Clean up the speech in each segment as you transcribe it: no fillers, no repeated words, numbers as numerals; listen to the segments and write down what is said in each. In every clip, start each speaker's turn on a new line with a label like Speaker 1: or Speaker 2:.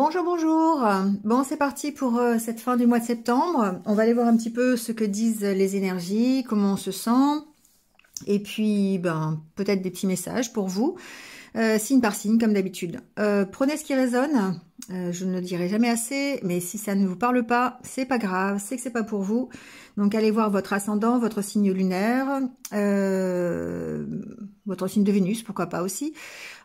Speaker 1: Bonjour, bonjour. Bon, c'est parti pour cette fin du mois de septembre. On va aller voir un petit peu ce que disent les énergies, comment on se sent. Et puis, peut-être des petits messages pour vous, signe par signe, comme d'habitude. Prenez ce qui résonne. Je ne le dirai jamais assez, mais si ça ne vous parle pas, c'est pas grave, c'est que c'est pas pour vous. Donc, allez voir votre ascendant, votre signe lunaire, votre signe de Vénus, pourquoi pas aussi.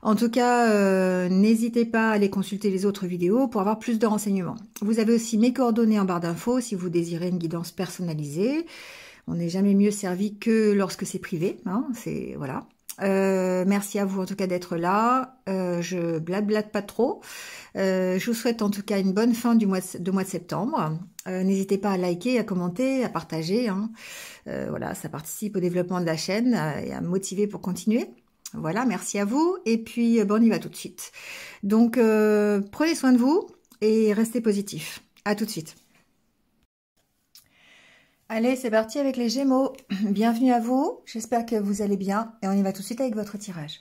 Speaker 1: En tout cas, n'hésitez pas à aller consulter les autres vidéos pour avoir plus de renseignements. Vous avez aussi mes coordonnées en barre d'infos si vous désirez une guidance personnalisée. On n'est jamais mieux servi que lorsque c'est privé, hein, c'est voilà. Merci à vous en tout cas d'être là. Je blablate pas trop. Je vous souhaite en tout cas une bonne fin du mois de septembre. N'hésitez pas à liker, à commenter, à partager. Hein. Voilà, ça participe au développement de la chaîne et à me motiver pour continuer. Voilà, merci à vous. Et puis, on y va tout de suite. Donc, prenez soin de vous et restez positifs. À tout de suite. Allez, c'est parti avec les Gémeaux. Bienvenue à vous. J'espère que vous allez bien. Et on y va tout de suite avec votre tirage.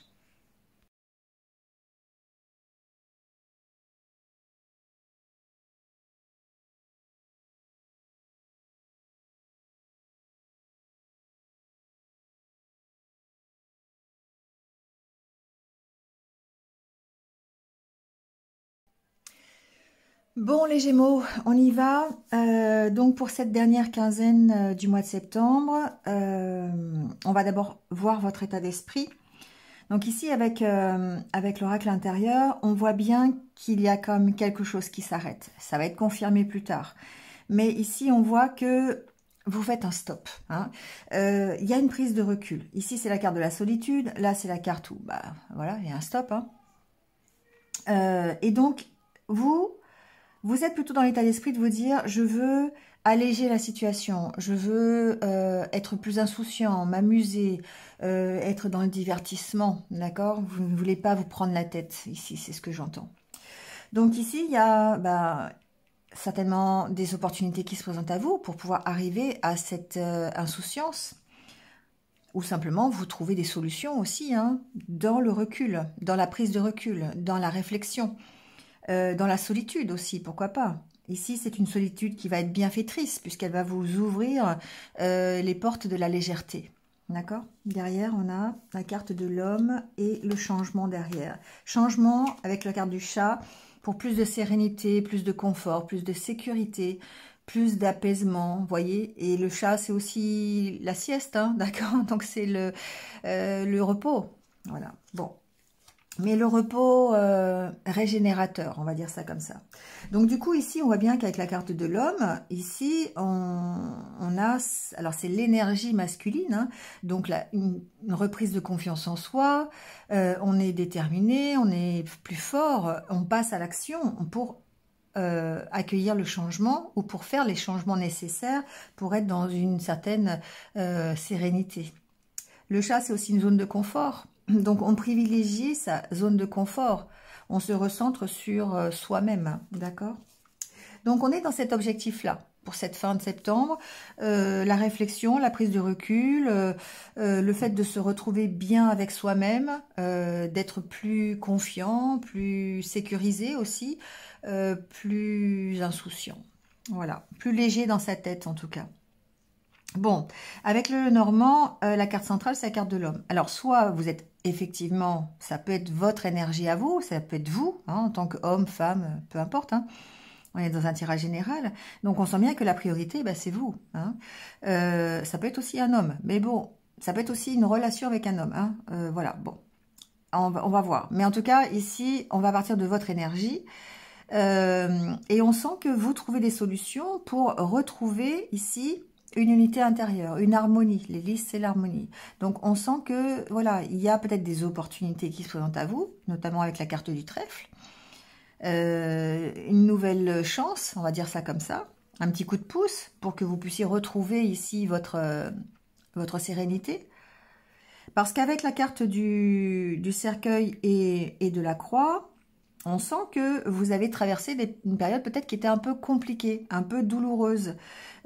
Speaker 1: Bon, les Gémeaux, on y va. Donc, pour cette dernière quinzaine du mois de septembre, on va d'abord voir votre état d'esprit. Donc ici, avec l'oracle intérieur, on voit bien qu'il y a comme quelque chose qui s'arrête. Ça va être confirmé plus tard. Mais ici, on voit que vous faites un stop. Hein. Il y a une prise de recul. Ici, c'est la carte de la solitude. Là, c'est la carte où, voilà, il y a un stop. Hein. Et donc, vous êtes plutôt dans l'état d'esprit de vous dire, je veux alléger la situation, je veux être plus insouciant, m'amuser, être dans le divertissement, d'accord? Vous ne voulez pas vous prendre la tête, ici, c'est ce que j'entends. Donc ici, il y a certainement des opportunités qui se présentent à vous pour pouvoir arriver à cette insouciance. Ou simplement, vous trouvez des solutions aussi, hein, dans le recul, dans la prise de recul, dans la réflexion. Dans la solitude aussi, pourquoi pas. Ici, c'est une solitude qui va être bienfaitrice, puisqu'elle va vous ouvrir les portes de la légèreté. D'accord? Derrière, on a la carte de l'homme et le changement derrière. Changement avec la carte du chat pour plus de sérénité, plus de confort, plus de sécurité, plus d'apaisement, vous voyez. Et le chat, c'est aussi la sieste, hein, d'accord? Donc, c'est le repos. Voilà, bon. Mais le repos régénérateur, on va dire ça comme ça. Donc du coup, ici, on voit bien qu'avec la carte de l'homme, ici, on a... Alors, c'est l'énergie masculine, hein, donc là, une reprise de confiance en soi, on est déterminé, on est plus fort, on passe à l'action pour accueillir le changement ou pour faire les changements nécessaires pour être dans une certaine sérénité. Le chat, c'est aussi une zone de confort. Donc, on privilégie sa zone de confort. On se recentre sur soi-même, d'accord? Donc, on est dans cet objectif-là pour cette fin de septembre. La réflexion, la prise de recul, le fait de se retrouver bien avec soi-même, d'être plus confiant, plus sécurisé aussi, plus insouciant. Voilà, plus léger dans sa tête en tout cas. Bon, avec le Normand, la carte centrale, c'est la carte de l'homme. Alors, soit vous êtes effectivement, ça peut être votre énergie à vous, ça peut être vous, hein, en tant qu'homme, femme, peu importe. Hein. On est dans un tirage général. Donc, on sent bien que la priorité, c'est vous. Hein. Ça peut être aussi un homme. Mais bon, ça peut être aussi une relation avec un homme. Hein. Voilà, bon. On va voir. Mais en tout cas, ici, on va partir de votre énergie. Et on sent que vous trouvez des solutions pour retrouver ici une unité intérieure, une harmonie. L'hélice, c'est l'harmonie. Donc, on sent que, voilà, il y a peut-être des opportunités qui se présentent à vous, notamment avec la carte du trèfle. Une nouvelle chance, on va dire ça comme ça. Un petit coup de pouce pour que vous puissiez retrouver ici votre sérénité. Parce qu'avec la carte du cercueil et de la croix, On sent que vous avez traversé une période peut-être qui était un peu compliquée, un peu douloureuse.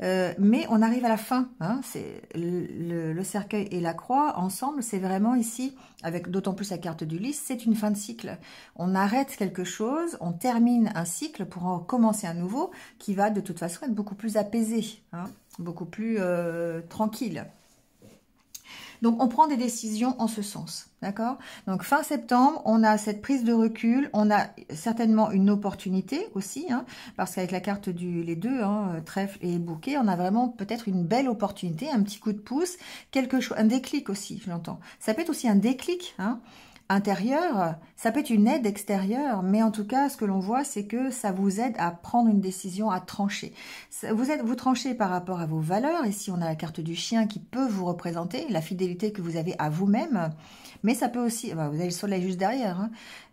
Speaker 1: Mais on arrive à la fin. Hein, c'est le cercueil et la croix, ensemble, c'est vraiment ici, avec d'autant plus la carte du lys, c'est une fin de cycle. On arrête quelque chose, on termine un cycle pour en commencer un nouveau qui va de toute façon être beaucoup plus apaisé, hein, beaucoup plus tranquille. Donc, on prend des décisions en ce sens, d'accord? Donc, fin septembre, on a cette prise de recul, on a certainement une opportunité aussi, hein, parce qu'avec la carte les deux, hein, trèfle et bouquet, on a vraiment peut-être une belle opportunité, un petit coup de pouce, quelque chose, un déclic aussi, je l'entends. Ça peut être aussi un déclic, hein, intérieur, ça peut être une aide extérieure, mais en tout cas, ce que l'on voit, c'est que ça vous aide à prendre une décision, à trancher. Vous tranchez par rapport à vos valeurs. Ici, on a la carte du chien qui peut vous représenter, la fidélité que vous avez à vous-même, mais ça peut aussi, vous avez le soleil juste derrière, hein,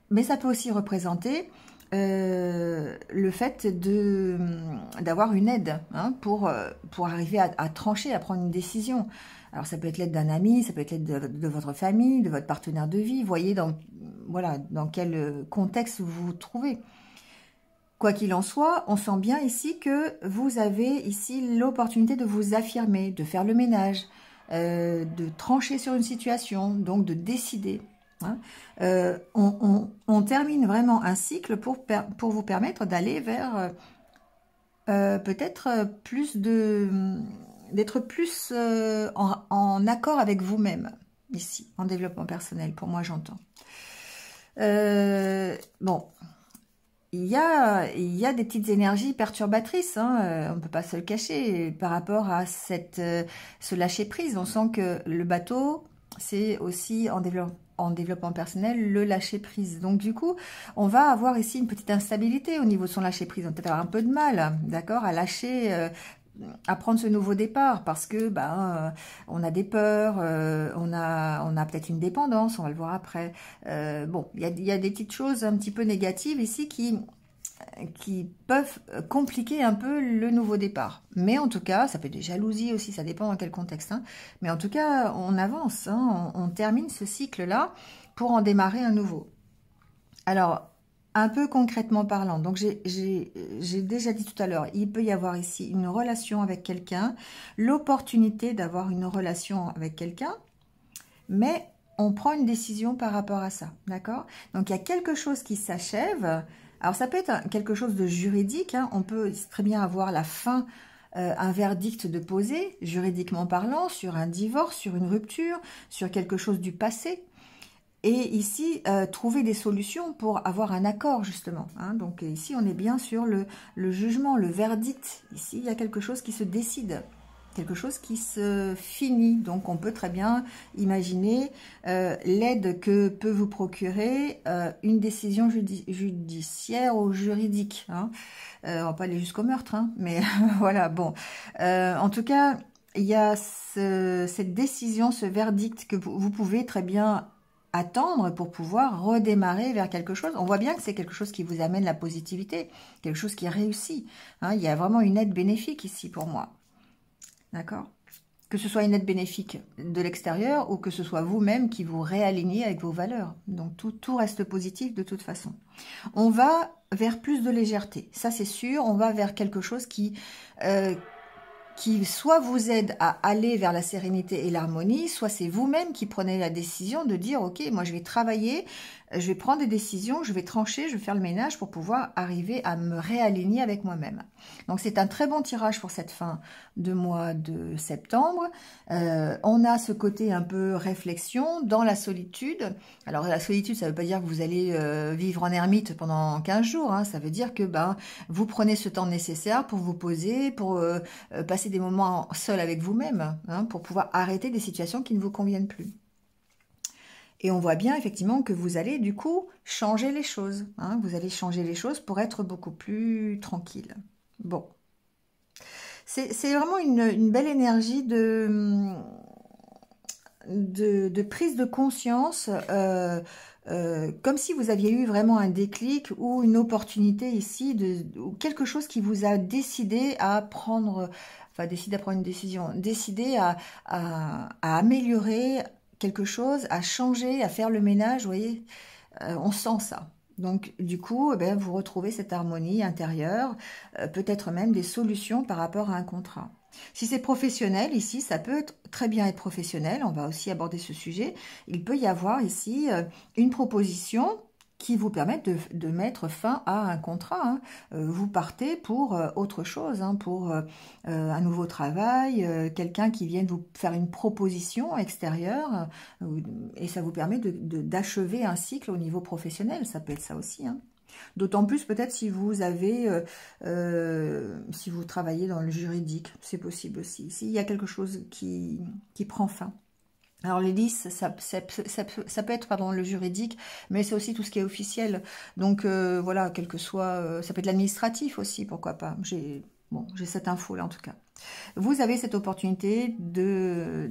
Speaker 1: mais ça peut aussi représenter le fait d'avoir une aide, hein, pour arriver à trancher, à prendre une décision. Alors ça peut être l'aide d'un ami, ça peut être l'aide de votre famille, de votre partenaire de vie. Voyez voilà, dans quel contexte vous vous trouvez. Quoi qu'il en soit, on sent bien ici que vous avez ici l'opportunité de vous affirmer, de faire le ménage, de trancher sur une situation, donc de décider. Hein. On termine vraiment un cycle pour vous permettre d'aller vers peut-être plus d'être plus en accord avec vous-même, ici, en développement personnel, pour moi j'entends. Bon, il y a des petites énergies perturbatrices, hein, on ne peut pas se le cacher, par rapport à ce lâcher-prise. On sent que le bateau, c'est aussi en développement personnel, le lâcher-prise. Donc du coup, on va avoir ici une petite instabilité au niveau de son lâcher-prise. On va peut-être avoir un peu de mal, d'accord, à lâcher, à prendre ce nouveau départ, parce que on a des peurs, on a peut-être une dépendance, on va le voir après. Bon, il y a des petites choses un petit peu négatives ici qui peuvent compliquer un peu le nouveau départ. Mais en tout cas, ça peut être des jalousies aussi, ça dépend dans quel contexte. Hein. Mais en tout cas, on avance, hein, on termine ce cycle-là pour en démarrer un nouveau. Alors, un peu concrètement parlant, donc j'ai déjà dit tout à l'heure, il peut y avoir ici une relation avec quelqu'un, l'opportunité d'avoir une relation avec quelqu'un, mais on prend une décision par rapport à ça, d'accord? Donc, il y a quelque chose qui s'achève. Alors, ça peut être quelque chose de juridique, hein. On peut très bien avoir la fin, un verdict de poser, juridiquement parlant, sur un divorce, sur une rupture, sur quelque chose du passé. Et ici, trouver des solutions pour avoir un accord, justement. Hein. Donc ici, on est bien sur le jugement, le verdict. Ici, il y a quelque chose qui se décide, quelque chose qui se finit. Donc on peut très bien imaginer l'aide que peut vous procurer une décision judiciaire ou juridique. Hein. On va pas aller jusqu'au meurtre, hein, mais voilà, bon. En tout cas, il y a cette décision, ce verdict que vous pouvez très bien attendre pour pouvoir redémarrer vers quelque chose. On voit bien que c'est quelque chose qui vous amène la positivité, quelque chose qui réussit. Hein, il y a vraiment une aide bénéfique ici pour moi. D'accord? Que ce soit une aide bénéfique de l'extérieur ou que ce soit vous-même qui vous réalignez avec vos valeurs. Donc tout reste positif de toute façon. On va vers plus de légèreté, ça c'est sûr. On va vers quelque chose qui soit vous aide à aller vers la sérénité et l'harmonie, soit c'est vous-même qui prenez la décision de dire « Ok, moi je vais travailler, je vais prendre des décisions, je vais trancher, je vais faire le ménage pour pouvoir arriver à me réaligner avec moi-même. » Donc c'est un très bon tirage pour cette fin de mois de septembre. On a ce côté un peu réflexion dans la solitude. Alors la solitude, ça ne veut pas dire que vous allez vivre en ermite pendant 15 jours. Hein. Ça veut dire que vous prenez ce temps nécessaire pour vous poser, pour passer des moments seuls avec vous-même, hein, pour pouvoir arrêter des situations qui ne vous conviennent plus. Et on voit bien effectivement que vous allez du coup changer les choses. Hein, vous allez changer les choses pour être beaucoup plus tranquille. Bon. C'est vraiment une belle énergie de prise de conscience, comme si vous aviez eu vraiment un déclic ou une opportunité ici, ou quelque chose qui vous a décidé à prendre, enfin décidé à prendre une décision, décidé à améliorer quelque chose, à changer, à faire le ménage, vous voyez, on sent ça. Donc, du coup, vous retrouvez cette harmonie intérieure, peut-être même des solutions par rapport à un contrat. Si c'est professionnel, ici, ça peut très bien être professionnel. On va aussi aborder ce sujet. Il peut y avoir ici une proposition qui vous permet de mettre fin à un contrat. Hein. Vous partez pour autre chose, hein, pour un nouveau travail, quelqu'un qui vienne vous faire une proposition extérieure, et ça vous permet d'achever un cycle au niveau professionnel. Ça peut être ça aussi, hein. D'autant plus peut-être si vous avez, si vous travaillez dans le juridique, c'est possible aussi. S'il y a quelque chose qui prend fin. Alors les 10, ça peut être pardon, le juridique, mais c'est aussi tout ce qui est officiel. Donc voilà, quel que soit, ça peut être l'administratif aussi, pourquoi pas. J'ai cette info-là en tout cas. Vous avez cette opportunité de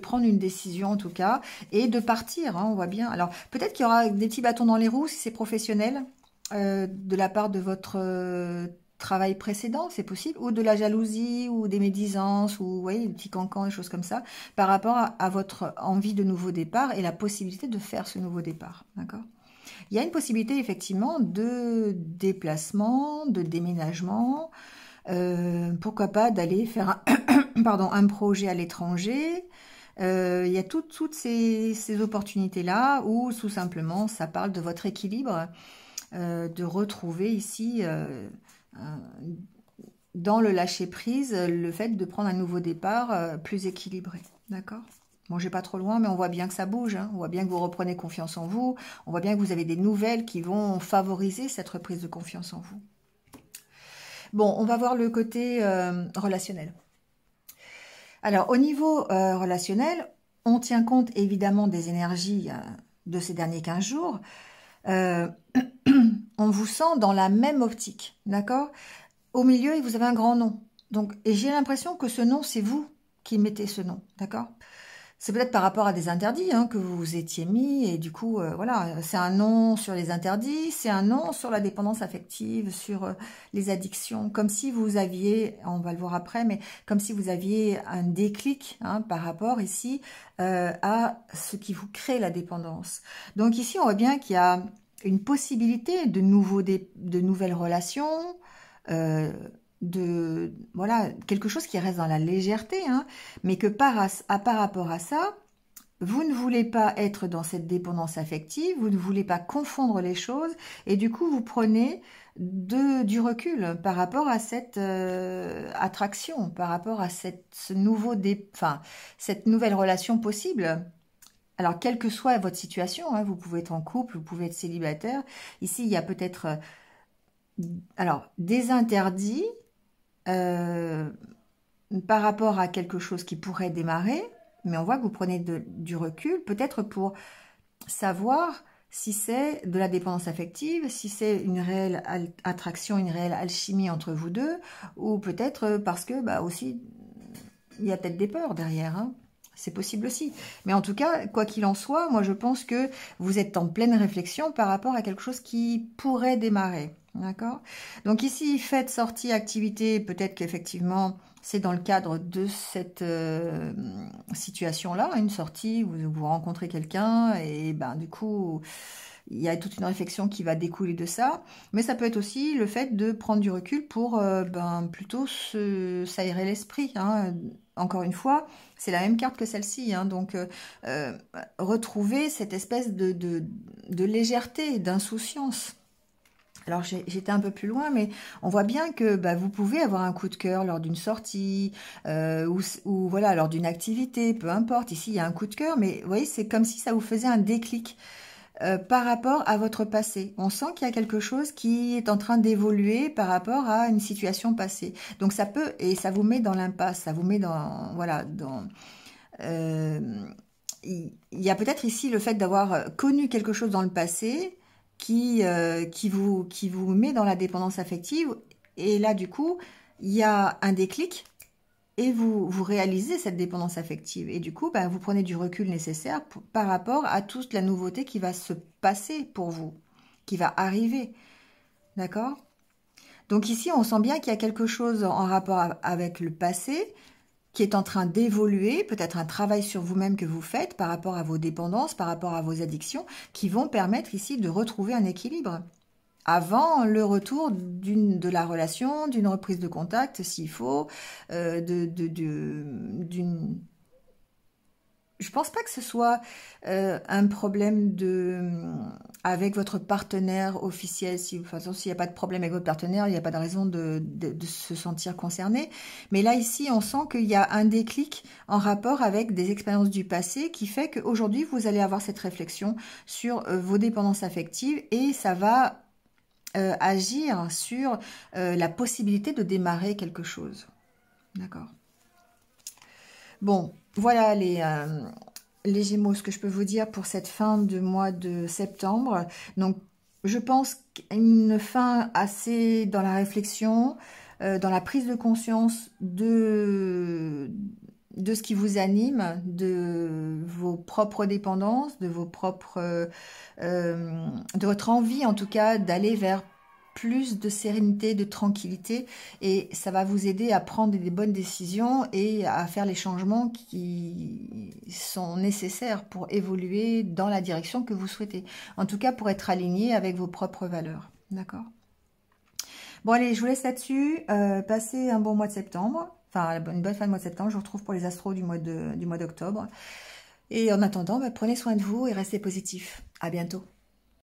Speaker 1: prendre une décision en tout cas, et de partir, hein, on voit bien. Alors peut-être qu'il y aura des petits bâtons dans les roues si c'est professionnel, de la part de votre travail précédent, c'est possible, ou de la jalousie, ou des médisances, ou vous voyez, des petits cancans, des choses comme ça, par rapport à votre envie de nouveau départ et la possibilité de faire ce nouveau départ, d'accord? Il y a une possibilité effectivement de déplacement, de déménagement, pourquoi pas d'aller faire pardon, un projet à l'étranger. Il y a toutes ces opportunités-là, où tout simplement ça parle de votre équilibre, de retrouver ici dans le lâcher-prise le fait de prendre un nouveau départ plus équilibré, d'accord? Bon, j'ai pas trop loin, mais on voit bien que ça bouge, hein. On voit bien que vous reprenez confiance en vous, on voit bien que vous avez des nouvelles qui vont favoriser cette reprise de confiance en vous. Bon, on va voir le côté relationnel. Alors, au niveau relationnel, on tient compte évidemment des énergies de ces derniers 15 jours. On vous sent dans la même optique, d'accord? Au milieu, vous avez un grand nom. Donc, et j'ai l'impression que ce nom, c'est vous qui mettez ce nom, d'accord? C'est peut-être par rapport à des interdits hein, que vous vous étiez mis, et du coup, voilà, c'est un nom sur les interdits, c'est un nom sur la dépendance affective, sur les addictions, comme si vous aviez, on va le voir après, mais comme si vous aviez un déclic hein, par rapport ici à ce qui vous crée la dépendance. Donc ici, on voit bien qu'il y a une possibilité de nouvelles relations, voilà, quelque chose qui reste dans la légèreté, hein, mais que par rapport à ça, vous ne voulez pas être dans cette dépendance affective, vous ne voulez pas confondre les choses, et du coup, vous prenez du recul par rapport à cette attraction, par rapport à cette nouvelle relation possible. Alors, quelle que soit votre situation, hein, vous pouvez être en couple, vous pouvez être célibataire. Ici, il y a peut-être des interdits par rapport à quelque chose qui pourrait démarrer, mais on voit que vous prenez du recul, peut-être pour savoir si c'est de la dépendance affective, si c'est une réelle attraction, une réelle alchimie entre vous deux, ou peut-être parce que aussi, il y a peut-être des peurs derrière, hein. C'est possible aussi. Mais en tout cas, quoi qu'il en soit, moi je pense que vous êtes en pleine réflexion par rapport à quelque chose qui pourrait démarrer. D'accord? Donc ici, fête, sortie, activité, peut-être qu'effectivement, c'est dans le cadre de cette situation-là, une sortie où vous rencontrez quelqu'un et du coup, il y a toute une réflexion qui va découler de ça. Mais ça peut être aussi le fait de prendre du recul pour plutôt s'aérer l'esprit, hein. Encore une fois, c'est la même carte que celle-ci, hein. Donc retrouver cette espèce de légèreté, d'insouciance. Alors j'étais un peu plus loin, mais on voit bien que vous pouvez avoir un coup de cœur lors d'une sortie ou voilà lors d'une activité, peu importe. Ici il y a un coup de cœur, mais vous voyez c'est comme si ça vous faisait un déclic par rapport à votre passé. On sent qu'il y a quelque chose qui est en train d'évoluer par rapport à une situation passée. Donc ça peut et ça vous met dans l'impasse, ça vous met dans voilà dans il y a peut-être ici le fait d'avoir connu quelque chose dans le passé qui vous met dans la dépendance affective. Et là, du coup, il y a un déclic et vous réalisez cette dépendance affective. Et du coup, vous prenez du recul nécessaire par rapport à toute la nouveauté qui va se passer pour vous, qui va arriver. D'accord? Donc ici, on sent bien qu'il y a quelque chose en rapport avec le passé qui est en train d'évoluer, peut-être un travail sur vous-même que vous faites par rapport à vos dépendances, par rapport à vos addictions, qui vont permettre ici de retrouver un équilibre avant le retour de la relation, d'une reprise de contact s'il faut, d'une... Je pense pas que ce soit un problème avec votre partenaire officiel. Si, de toute façon, s'il n'y a pas de problème avec votre partenaire, il n'y a pas de raison de se sentir concerné. Mais là, ici, on sent qu'il y a un déclic en rapport avec des expériences du passé qui fait qu'aujourd'hui, vous allez avoir cette réflexion sur vos dépendances affectives et ça va agir sur la possibilité de démarrer quelque chose. D'accord. Bon, voilà les Gémeaux, ce que je peux vous dire pour cette fin de mois de septembre. Donc, je pense qu'une fin assez dans la réflexion, dans la prise de conscience de ce qui vous anime, de vos propres dépendances, de de votre envie en tout cas d'aller vers plus de sérénité, de tranquillité, et ça va vous aider à prendre des bonnes décisions et à faire les changements qui sont nécessaires pour évoluer dans la direction que vous souhaitez. En tout cas, pour être aligné avec vos propres valeurs. D'accord ? Bon, allez, je vous laisse là-dessus. Passez un bon mois de septembre. Enfin, une bonne fin de mois de septembre. Je vous retrouve pour les astros du mois d'octobre. Et en attendant, prenez soin de vous et restez positifs. À bientôt.